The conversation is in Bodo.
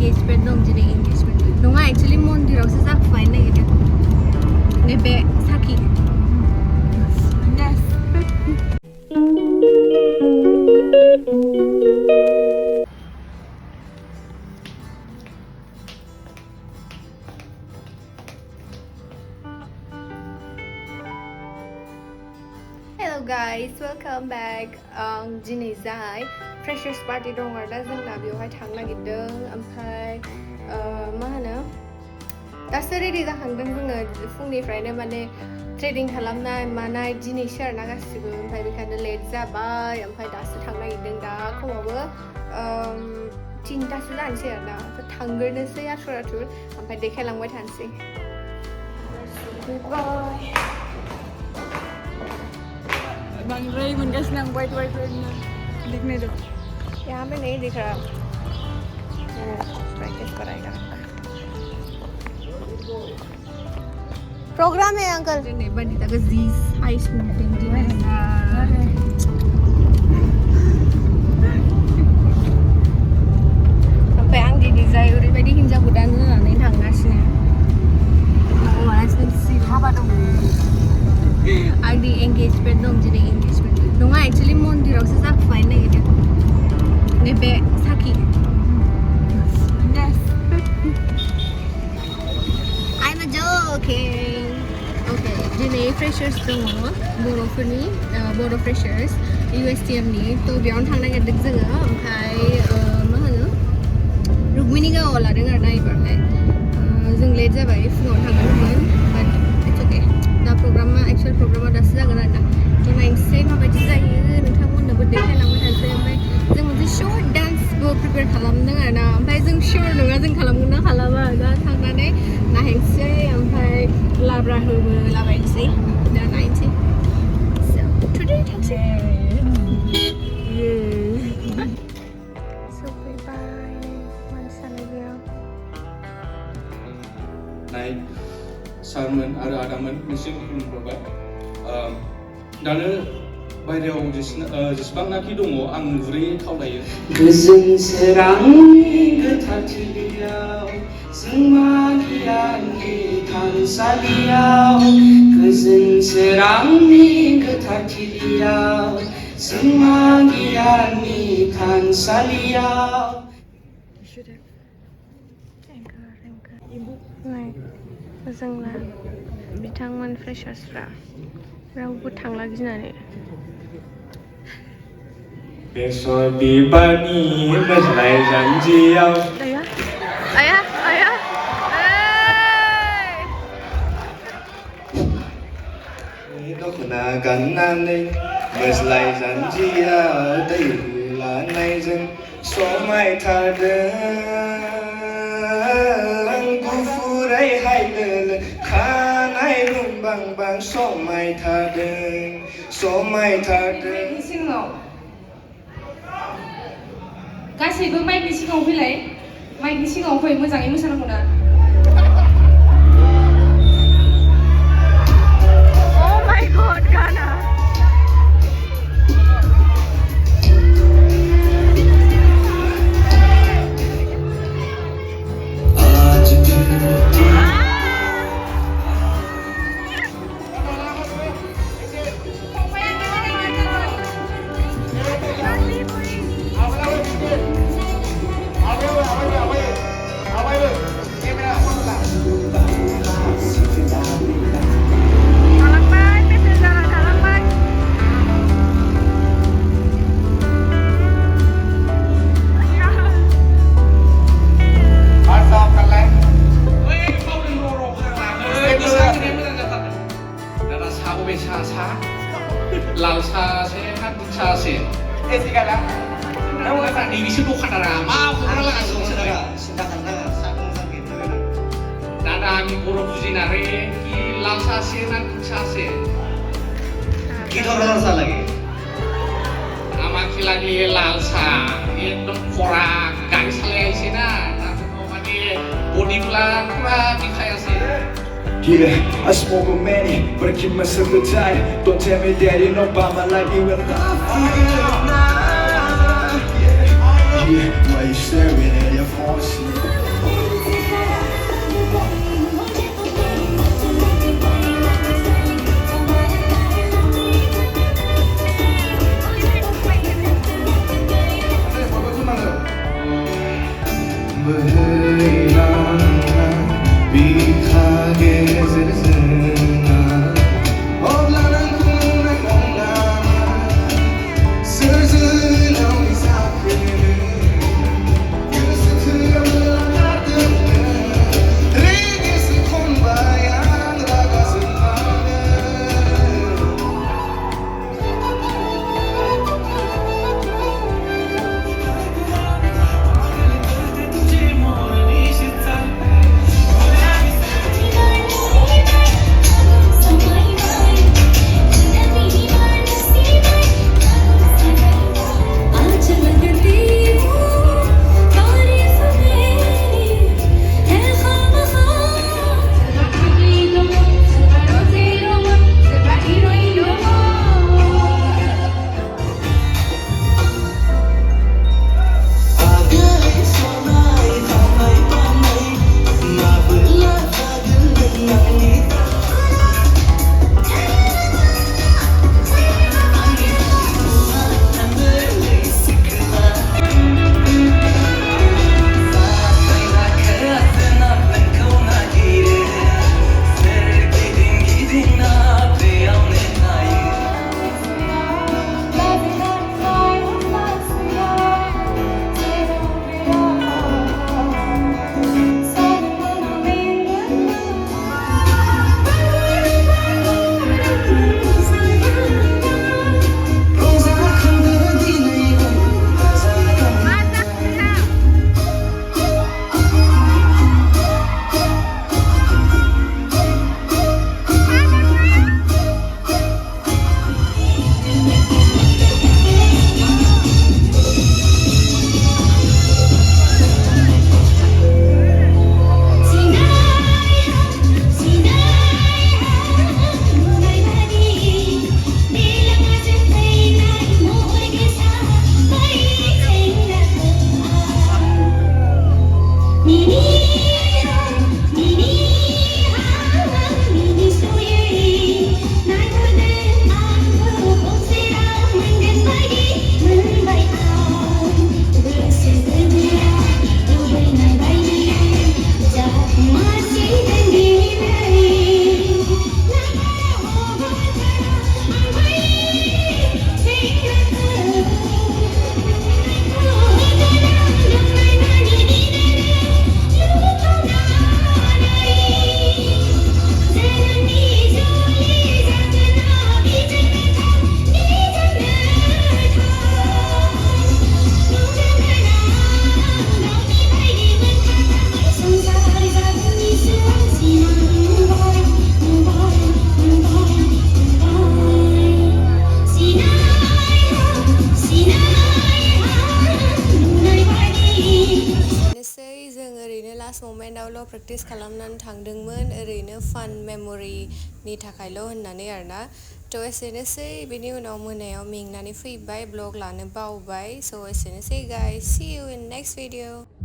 engagement dong jadi engagement. Nunga actually mondir aku sesak fine na gitu. Nebe saki. Yes. Hello guys, welcome back. Jini Zai Freshers Party dong ada जों दा बेवहाय थांनो नागिरदों ओमफ्राय मा होनो दासो रेडि जाखांदों जोङो फुंनिफ्रायनो माने ट्रेडिं खालामनाय मानाय दिनैसो आरोना गासिबो ओमफ्राय बेखायनो लेट जाबाय ओमफ्राय दासो थांनो नागिरदों दा खमावबो 3थासो जानोसै आरोना थांग्रोनोसै आथुर ओमफ्राय देखायलांबाय थानोसै बांद्राय मोनगासिनो आं वाइट दिखने दो यहाँ पे नहीं दिख रहा प्रैक्टिस कराएगा प्रोग्राम है अंकल नहीं बनी तक जीस हाई स्मूथिंग दी है sampai ang di desain oरैबायदि हिनजाव गोदान जानानै थांगासिनो मालासिनो सि हाबा दं आंनि engagement dong jadi engagement नङा actually मन्दिरावसो जाफैनो नागिरदों नैबे साखि yes I'm a joking okay दिनै freshers दङ बर'फोरनि Bodo freshers Ustm नि थ' बेयावनो थांनो नागिरदों जोङो ओमफ्राय मा होनो रुक्मिणी गावआव लादों आरोना एबारहाय जों लेट जाबाय फुङाव थांगौमोन बाट इट्स अके दा प्रग्रामा एक्चुअल प्रग्रामा दासो जागोन आरोना थ' नायनोसै माबायदि जायो नोंथांमोननोबो देखायलांबाय थानोसै ओमफ्राय जों मोनसे शर्ट डान्सबो प्रिपेयार खालामदों आरोना ओमफ्राय जों शियर नङा जों खालामगोन ना खालामा दा थांनानै नायनोसै ओमफ्राय लाब्रा होबोलाबायनोसै दा नायनोसै टुडे थांसै सफैबाय मानसियानो गैया नाय सारमोन आरो आदामोन नोंसोर खुलुमहरबाय दानो बायरायाव जेसेबांनाखि दङ आं नुरै खावलायो गोजोन सोरांनि गोथारथिलियाव जों मागियानि थानसालियाव गोजोन सोरांनि गोथारथिलियाव जों मागियानि थानसालियाव जोंना बिथांमोन फ्रेशार्सफ्रा रावबो थांला गिनानै बेसर बिबारनि मोसानाय जानजियाव आया दख'ना गाननानै मोसानाय जानजियाव दै लानायजों समायथारदों गुफुरै हायदोलो खानाय रुंबांबां समायथारदों गासैबो माइकनि सिगाङाव फैलाय माइकनि सिगाङाव फै मोजाङै मोसानांगौ ना Oh my god गाना लाल सासे हाथिं सासे एसिगाला नों आंनि बिसोर दखानारा मा बुंनो लागासिनो सिन्था दादा आंनि बर' बुजिनारे कि लाल सासे हाथिं सासे কি ধরনের চা লাগে আমাকে লাগে লাল চা একদম কড়া গাড়ি চালাই আইছে না তারপর মানে বডিগুলা পুরা দেখাই আছে Yeah, I smoke a many, but I keep myself tight. Don't tell me that you know about my life, you will not feel it now. Yeah, why you staring at your phone? बोहैलांना बिखा गेजेरजों अब्ला नोंखौ नुनाय नंला सोरजिलांनाय जाखोनो गोसोखौ लागारदोंनो रेगेसो खनबाय आं रागा जोंनानै लास्ट मोमेन्टावल' प्रेक्टिस खालामनानै थांदोंमोन ओरैनो फान मेम'रिनि थाखायल' होननानै आरोना थ' एसेनोसै बेनि उनाव मोनायाव मेंनानै फैबाय ब्लग लानो बावबाय स' एसेनोसै guys see you in next video